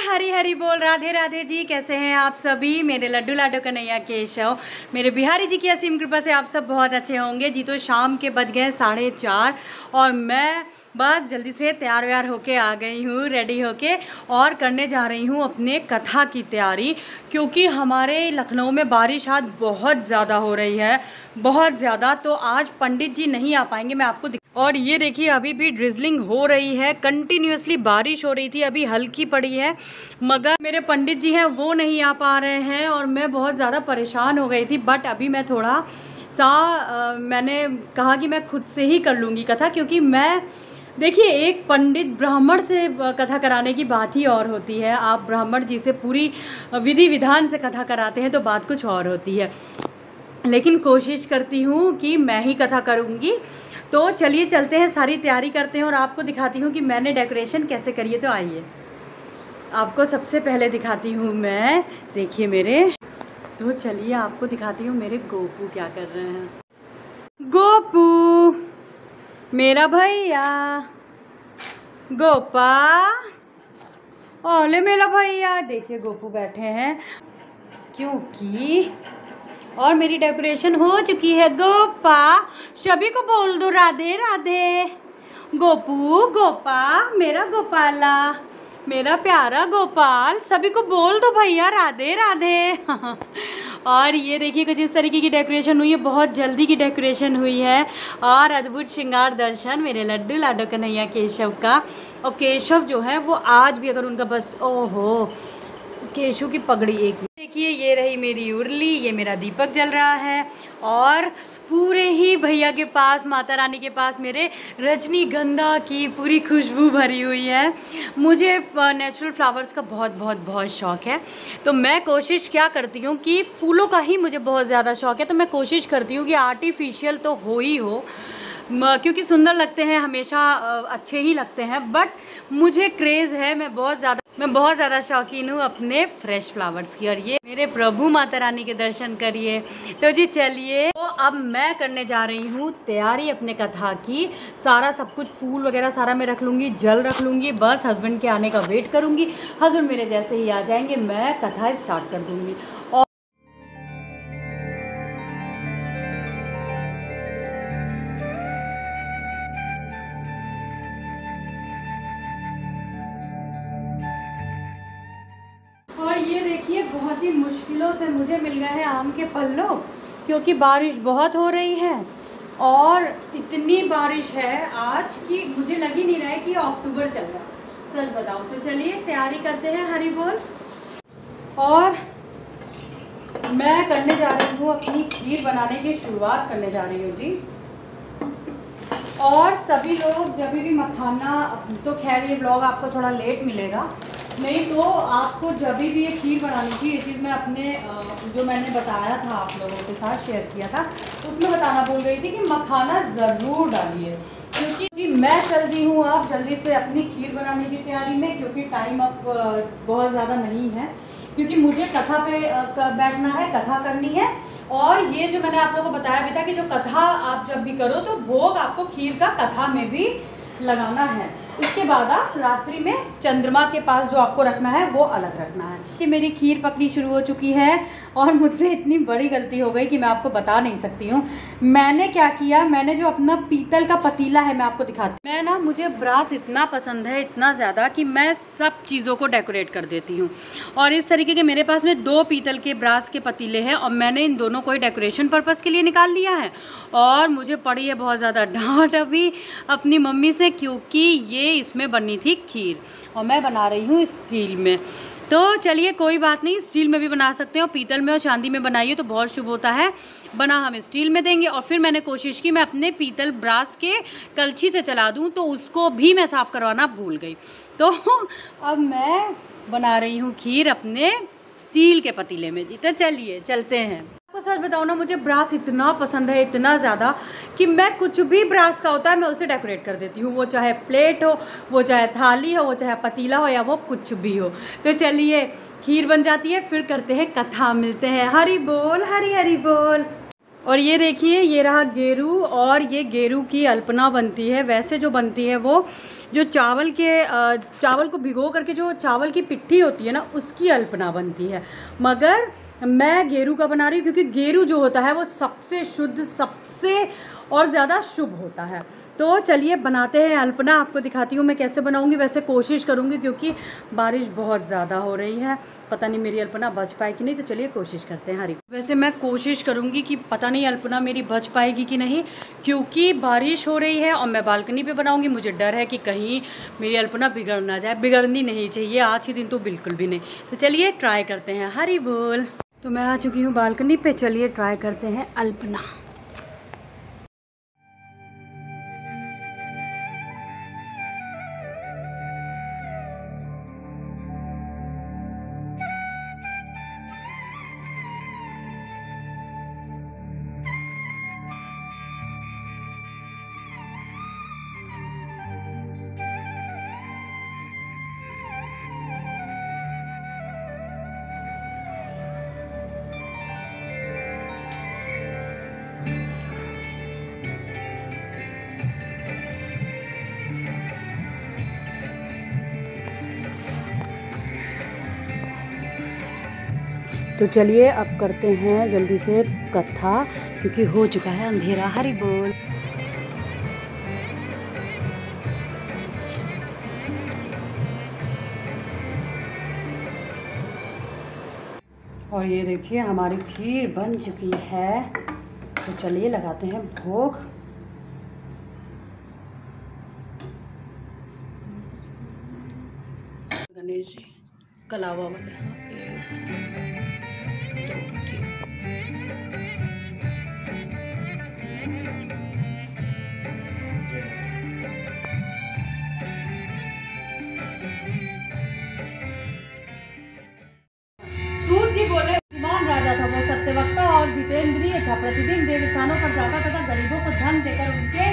हरी हरी बोल। राधे राधे जी, कैसे हैं आप सभी मेरे लड्डू लाडो कन्हैया केशव। मेरे बिहारी जी की असीम कृपा से आप सब बहुत अच्छे होंगे जी। तो शाम के बज गए 4:30 और मैं बस जल्दी से तैयार व्यार होके आ गई हूँ, रेडी होके, और करने जा रही हूँ अपने कथा की तैयारी। क्योंकि हमारे लखनऊ में बारिश आज बहुत ज़्यादा हो रही है, बहुत ज़्यादा। तो आज पंडित जी नहीं आ पाएंगे, मैं आपको और ये देखिए अभी भी ड्रिजलिंग हो रही है, कंटिन्यूसली बारिश हो रही थी, अभी हल्की पड़ी है, मगर मेरे पंडित जी हैं वो नहीं आ पा रहे हैं और मैं बहुत ज़्यादा परेशान हो गई थी। बट अभी मैं थोड़ा सा मैंने कहा कि मैं खुद से ही कर लूँगी कथा। क्योंकि मैं देखिए, एक पंडित ब्राह्मण से कथा कराने की बात ही और होती है। आप ब्राह्मण जी से पूरी विधि विधान से कथा कराते हैं तो बात कुछ और होती है, लेकिन कोशिश करती हूँ कि मैं ही कथा करूँगी। तो चलिए चलते हैं, सारी तैयारी करते हैं और आपको दिखाती हूँ कि मैंने डेकोरेशन कैसे करी है। तो आइए आपको सबसे पहले दिखाती हूँ मैं, देखिए मेरे, तो चलिए आपको दिखाती हूँ मेरे गोपू क्या कर रहे हैं। गोपू मेरा भैया, गोपा, ओले मेरा भैया, देखिए गोपू बैठे हैं क्योंकि और मेरी डेकोरेशन हो चुकी है। गोपा, सभी को बोल दो राधे राधे। गोपू, गोपा, मेरा गोपाला, मेरा प्यारा गोपाल, सभी को बोल दो भैया राधे राधे। और ये देखिए कुछ इस तरीके की डेकोरेशन हुई है, बहुत जल्दी की डेकोरेशन हुई है। और अद्भुत श्रृंगार दर्शन मेरे लड्डू लाडो कन्हैया केशव का। और केशव जो है वो आज भी अगर उनका बस, ओहो, केशव की पगड़ी एक देखिए, ये रही मेरी उर्ली, ये मेरा दीपक जल रहा है। और पूरे ही भैया के पास, माता रानी के पास, मेरे रजनीगंधा की पूरी खुशबू भरी हुई है। मुझे नेचुरल फ्लावर्स का बहुत बहुत बहुत शौक़ है। तो मैं कोशिश क्या करती हूँ कि फूलों का ही मुझे बहुत ज़्यादा शौक़ है। तो मैं कोशिश करती हूँ कि आर्टिफिशियल तो हो ही हो, क्योंकि सुंदर लगते हैं, हमेशा अच्छे ही लगते हैं। बट मुझे क्रेज़ है, मैं बहुत ज़्यादा शौकीन हूँ अपने फ्रेश फ्लावर्स की। और ये मेरे प्रभु माता रानी के दर्शन करिए। तो जी चलिए, तो अब मैं करने जा रही हूँ तैयारी अपने कथा की। सारा सब कुछ, फूल वगैरह सारा मैं रख लूँगी, जल रख लूँगी, बस हस्बैंड के आने का वेट करूँगी। हस्बैंड मेरे जैसे ही आ जाएंगे मैं कथा स्टार्ट कर दूँगी। और ये देखिए बहुत ही मुश्किलों से मुझे मिल गए हैं आम के पल्लो, क्योंकि बारिश बहुत हो रही है। और इतनी बारिश है आज कि मुझे लग ही नहीं रहा है कि अक्टूबर चल रहा है, सच बताओ। तो चलिए तैयारी करते हैं, हरी बोल। और मैं करने जा रही हूँ अपनी खीर बनाने की शुरुआत करने जा रही हूँ जी। और सभी लोग जब भी मखाना, तो खैर ये ब्लॉग आपको थोड़ा लेट मिलेगा, नहीं तो आपको जब भी ये खीर बनानी थी, ये चीज़ मैं अपने जो मैंने बताया था आप लोगों के साथ शेयर किया था, उसमें बताना भूल गई थी कि मखाना ज़रूर डालिए। क्योंकि मैं चल रही हूँ अब जल्दी से अपनी खीर बनाने की तैयारी में, क्योंकि टाइम अब बहुत ज़्यादा नहीं है, क्योंकि मुझे कथा पे बैठना है, कथा करनी है। और ये जो मैंने आप लोगों को बताया भी था कि जो कथा आप जब भी करो तो भोग आपको खीर का कथा में भी लगाना है। इसके बाद आप रात्रि में चंद्रमा के पास जो आपको रखना है वो अलग रखना है। कि मेरी खीर पकनी शुरू हो चुकी है और मुझसे इतनी बड़ी गलती हो गई कि मैं आपको बता नहीं सकती हूँ। मैंने क्या किया, मैंने जो अपना पीतल का पतीला है, मैं आपको दिखाती हूँ। मैं ना, मुझे ब्रास इतना पसंद है, इतना ज़्यादा, कि मैं सब चीज़ों को डेकोरेट कर देती हूँ। और इस तरीके के मेरे पास में 2 पीतल के ब्रास के पतीले हैं और मैंने इन दोनों को ही डेकोरेशन पर्पज़ के लिए निकाल लिया है। और मुझे पड़ी है बहुत ज़्यादा डांट अभी अपनी मम्मी से, क्योंकि ये इसमें बननी थी खीर और मैं बना रही हूँ स्टील में। तो चलिए कोई बात नहीं, स्टील में भी बना सकते हो, पीतल में और चांदी में बनाइए तो बहुत शुभ होता है। बना हम स्टील में देंगे। और फिर मैंने कोशिश की मैं अपने पीतल ब्रास के कलछी से चला दूँ, तो उसको भी मैं साफ़ करवाना भूल गई। तो अब मैं बना रही हूँ खीर अपने स्टील के पतीले में जी। तो चलिए चलते हैं। आपको सच बताऊँ ना, मुझे ब्रास इतना पसंद है, इतना ज़्यादा, कि मैं कुछ भी ब्रास का होता है मैं उसे डेकोरेट कर देती हूँ। वो चाहे प्लेट हो, वो चाहे थाली हो, वो चाहे पतीला हो, या वो कुछ भी हो। तो चलिए खीर बन जाती है, फिर करते हैं कथा, मिलते हैं। हरी बोल, हरी हरी बोल। और ये देखिए, ये रहा गेरू, और ये गेरू की अल्पना बनती है। वैसे जो बनती है वो जो चावल को भिगो करके जो चावल की पिट्ठी होती है ना, उसकी अल्पना बनती है। मगर मैं गेरू का बना रही हूँ क्योंकि गेरू जो होता है वो सबसे शुद्ध, सबसे और ज़्यादा शुभ होता है। तो चलिए बनाते हैं अल्पना। आपको दिखाती हूँ मैं कैसे बनाऊँगी। वैसे कोशिश करूँगी क्योंकि बारिश बहुत ज़्यादा हो रही है, पता नहीं मेरी अल्पना बच पाए कि नहीं। तो चलिए कोशिश करते हैं। हरी वैसे मैं कोशिश करूँगी कि पता नहीं अल्पना मेरी बच पाएगी कि नहीं, क्योंकि बारिश हो रही है और मैं बालकनी पे बनाऊँगी। मुझे डर है कि कहीं मेरी अल्पना बिगड़ ना जाए। बिगड़नी नहीं चाहिए, आज ही दिन तो बिल्कुल भी नहीं। तो चलिए ट्राई करते हैं। हरी बोल। तो मैं आ चुकी हूँ बालकनी पे, चलिए ट्राई करते हैं अल्पना। तो चलिए अब करते हैं जल्दी से कथा, क्योंकि हो चुका है अंधेरा। हरी बोल। और ये देखिए हमारी खीर बन चुकी है। तो चलिए लगाते हैं भोग। गणेश जी कलावा वाले। सूत जी बोले, मान राजा था वो सत्यवक्ता और जितेंद्रिय था। प्रतिदिन देवस्थानों पर जाता तथा गरीबों को धन देकर उनके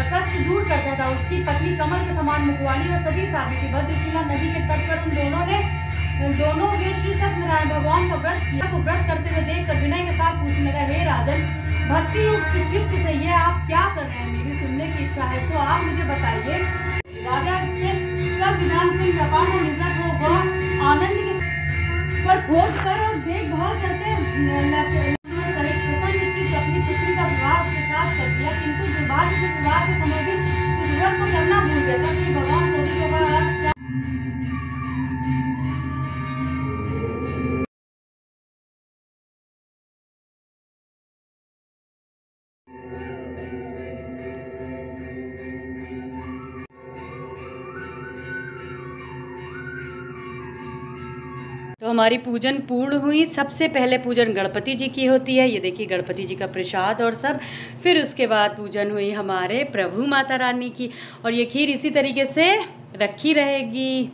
कष्ट दूर करता था। उसकी पत्नी कमल के समान मुखवाली और सभी सावित्री भद्रशिला नदी के तट पर उन दोनों वे श्री सत्यनारायण भगवान का व्रत किया। को व्रत करते हुए देखकर विनय के साथ पूछने लगा, हे राजन, भक्ति युक्त चित्त से ये आप क्या कर रहे हैं? मेरी सुनने की इच्छा है तो आप मुझे बताइए। राजा से सब विधान से व्यापार में निवृत्त हो वह आनंद के पर भोज कर और देखभाल करते अपनी पुत्री का विवाह उसके साथ कर दिया, किंतु दुर्भाग्य से विवाह के समय भी इस व्रत को करना भूल गया था। श्री भगवान तो हमारी पूजन पूर्ण हुई। सबसे पहले पूजन गणपति जी की होती है। ये देखिए गणपति जी का प्रसाद और सब। फिर उसके बाद पूजन हुई हमारे प्रभु माता रानी की, और ये खीर इसी तरीके से रखी रहेगी।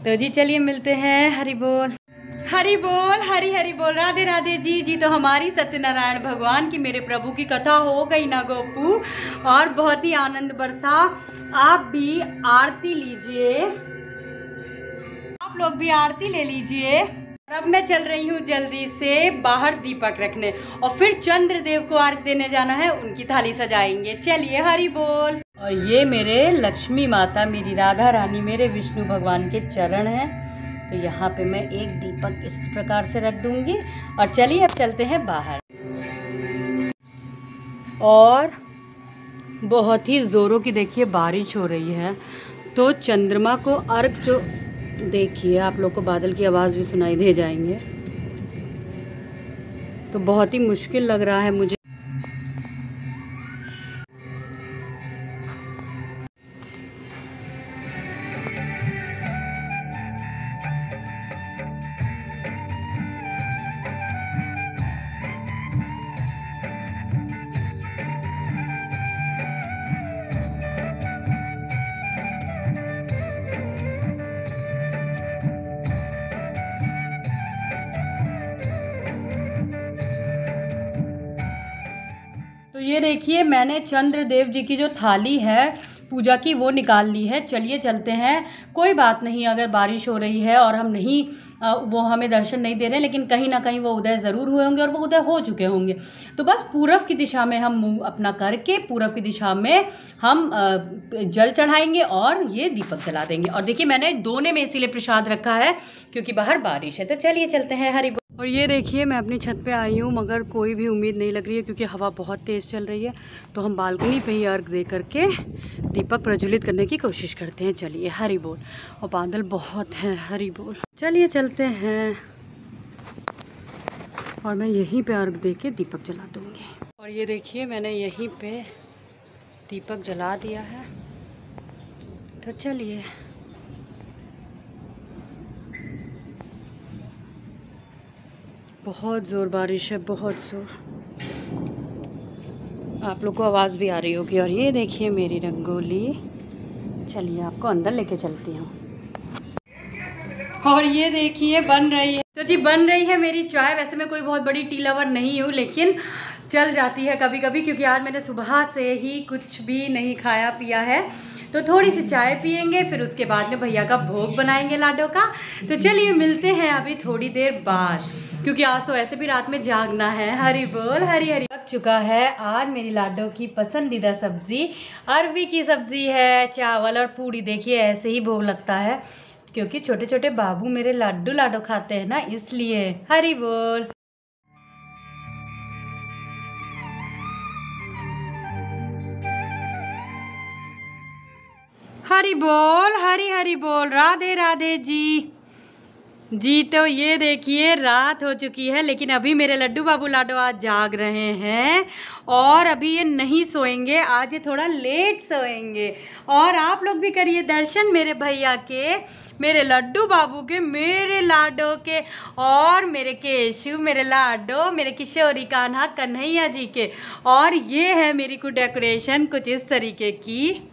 तो जी चलिए मिलते हैं। हरि बोल। हरि बोल। हरि हरि बोल। राधे राधे जी। जी तो हमारी सत्यनारायण भगवान की, मेरे प्रभु की कथा हो गई ना गोपू, और बहुत ही आनंद बरसा। आप भी आरती लीजिए, आप लोग भी आरती ले लीजिए। अब मैं चल रही हूँ जल्दी से बाहर दीपक रखने, और फिर चंद्रदेव को अर्घ देने जाना है, उनकी थाली सजाएंगे। चलिए हरि बोल। और ये मेरे लक्ष्मी माता, मेरी राधा रानी, मेरे विष्णु भगवान के चरण हैं। तो यहाँ पे मैं एक दीपक इस प्रकार से रख दूंगी। और चलिए अब चलते हैं बाहर। और बहुत ही ज़ोरों की देखिए बारिश हो रही है। तो चंद्रमा को अर्घ जो देखिए, आप लोग को बादल की आवाज़ भी सुनाई दे जाएंगे। तो बहुत ही मुश्किल लग रहा है मुझे। तो ये देखिए मैंने चंद्रदेव जी की जो थाली है पूजा की वो निकाल ली है। चलिए चलते हैं। कोई बात नहीं, अगर बारिश हो रही है और हम नहीं वो हमें दर्शन नहीं दे रहे हैं, लेकिन कहीं ना कहीं वो उदय ज़रूर हुए होंगे और वो उदय हो चुके होंगे। तो बस पूरब की दिशा में हम मुंह अपना करके पूरब की दिशा में हम जल चढ़ाएंगे और ये दीपक जला देंगे। और देखिए मैंने दोने में इसीलिए प्रसाद रखा है क्योंकि बाहर बारिश है। तो चलिए चलते हैं। हरी। और ये देखिए मैं अपनी छत पे आई हूँ, मगर कोई भी उम्मीद नहीं लग रही है क्योंकि हवा बहुत तेज़ चल रही है। तो हम बालकनी पे ही अर्घ दे करके दीपक प्रज्वलित करने की कोशिश करते हैं। चलिए हरी बोल। और बादल बहुत हैं, हरी बोल। चलिए चलते हैं। और मैं यहीं पे अर्घ दे के दीपक जला दूँगी। और ये देखिए मैंने यहीं पे दीपक जला दिया है। तो चलिए। बहुत ज़ोर बारिश है, बहुत ज़ोर। आप लोग को आवाज़ भी आ रही होगी। और ये देखिए मेरी रंगोली। चलिए आपको अंदर लेके चलती हूँ। और ये देखिए बन रही है। तो जी बन रही है मेरी चाय। वैसे मैं कोई बहुत बड़ी टी लवर नहीं हूँ, लेकिन चल जाती है कभी कभी, क्योंकि आज मैंने सुबह से ही कुछ भी नहीं खाया पिया है। तो थोड़ी सी चाय पियेंगे, फिर उसके बाद में भैया का भोग बनाएंगे लाडो का। तो चलिए मिलते हैं अभी थोड़ी देर बाद, क्योंकि आज तो ऐसे भी रात में जागना है। हरी बोल। हरी हरी। लग चुका है। आज मेरी लाडो की पसंदीदा सब्जी अरबी की सब्जी है, चावल और पूड़ी। देखिए ऐसे ही भोग लगता है क्योंकि छोटे छोटे बाबू मेरे लड्डू लाडो खाते हैं ना, इसलिए। हरी बोल। हरी बोल। हरी हरी बोल। राधे राधे जी। जी तो ये देखिए रात हो चुकी है, लेकिन अभी मेरे लड्डू बाबू लाडो आज जाग रहे हैं और अभी ये नहीं सोएंगे। आज ये थोड़ा लेट सोएंगे। और आप लोग भी करिए दर्शन मेरे भैया के, मेरे लड्डू बाबू के, मेरे लाडो के, और मेरे केशु, मेरे लाडो, मेरे किशोरी कान्हा कन्हैया जी के। और ये है मेरी कुछ डेकोरेशन कुछ इस तरीके की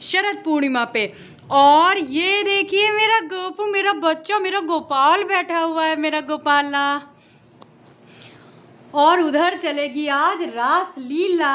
शरद पूर्णिमा पे। और ये देखिए मेरा गोपू, मेरा बच्चा, मेरा गोपाल बैठा हुआ है, मेरा गोपाला। और उधर चलेगी आज रास लीला।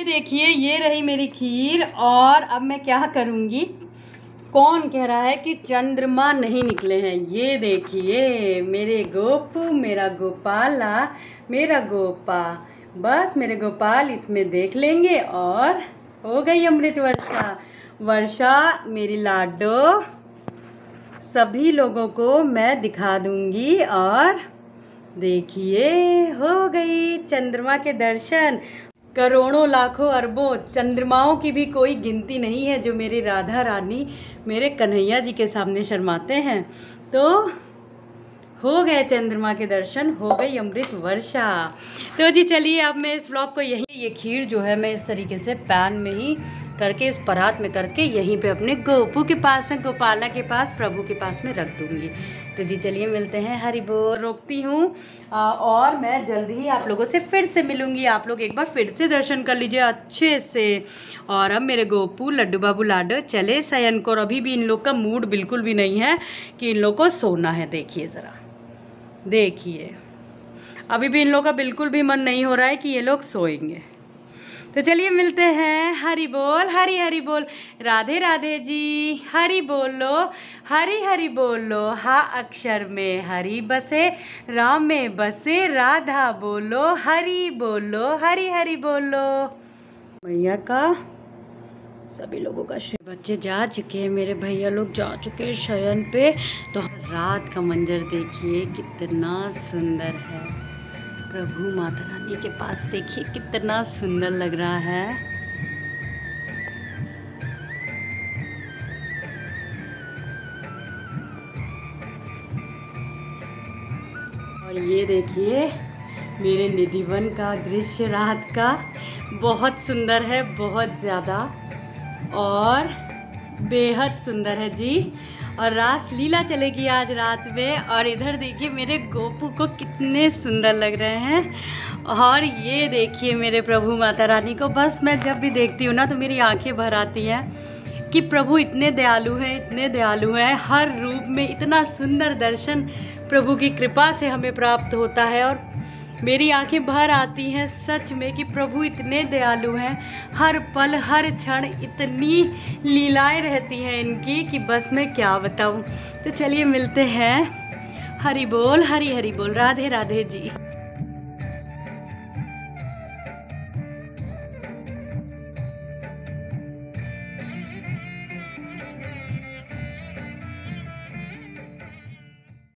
देखिए ये रही मेरी खीर। और अब मैं क्या करूँगी, कौन कह रहा है कि चंद्रमा नहीं निकले हैं। ये देखिए मेरे गोपू, मेरा गोपाला, मेरा गोपा। बस मेरे गोपाल इसमें देख लेंगे और हो गई अमृत वर्षा। वर्षा मेरी लाडो सभी लोगों को मैं दिखा दूंगी। और देखिए हो गई चंद्रमा के दर्शन। करोड़ों लाखों अरबों चंद्रमाओं की भी कोई गिनती नहीं है जो मेरी राधा रानी मेरे कन्हैया जी के सामने शर्माते हैं। तो हो गए चंद्रमा के दर्शन, हो गई अमृत वर्षा। तो जी चलिए अब मैं इस व्लॉग को ये खीर जो है मैं इस तरीके से पैन में ही करके इस परात में करके यहीं पे अपने गोपू के पास में, गोपाला के पास, प्रभु के पास में रख दूंगी। तो जी चलिए मिलते हैं। हरि बोल। रोकती हूँ और मैं जल्दी ही आप लोगों से फिर से मिलूंगी। आप लोग एक बार फिर से दर्शन कर लीजिए अच्छे से। और अब मेरे गोपू लड्डू बाबू लाडो चले शयन को। अभी भी इन लोग का मूड बिल्कुल भी नहीं है कि इन लोग को सोना है। देखिए ज़रा, देखिए अभी भी इन लोग का बिल्कुल भी मन नहीं हो रहा है कि ये लोग सोएंगे। तो चलिए मिलते हैं। हरि बोल, हरि हरि बोल, राधे राधे जी। हरि बोलो, हरि हरि बोलो। हा अक्षर में हरि बसे, राम में बसे राधा। बोलो हरि बोलो, हरि हरि बोलो। भैया का सभी लोगों का बच्चे जा चुके हैं, मेरे भैया लोग जा चुके हैं शयन पे। तो रात का मंजर देखिए कितना सुंदर है। प्रभु माता रानी के पास देखिए कितना सुंदर लग रहा है। और ये देखिए मेरे निधिवन का दृश्य रात का बहुत सुंदर है, बहुत ज़्यादा और बेहद सुंदर है जी। और रास लीला चलेगी आज रात में। और इधर देखिए मेरे गोपू को कितने सुंदर लग रहे हैं। और ये देखिए मेरे प्रभु माता रानी को। बस मैं जब भी देखती हूँ ना तो मेरी आंखें भर आती हैं कि प्रभु इतने दयालु हैं, इतने दयालु हैं। हर रूप में इतना सुंदर दर्शन प्रभु की कृपा से हमें प्राप्त होता है। और मेरी आंखें भर आती हैं सच में कि प्रभु इतने दयालु हैं। हर पल हर क्षण इतनी लीलाएं रहती हैं इनकी कि बस मैं क्या बताऊं। तो चलिए मिलते हैं। हरि बोल, हरि हरि बोल, राधे राधे जी।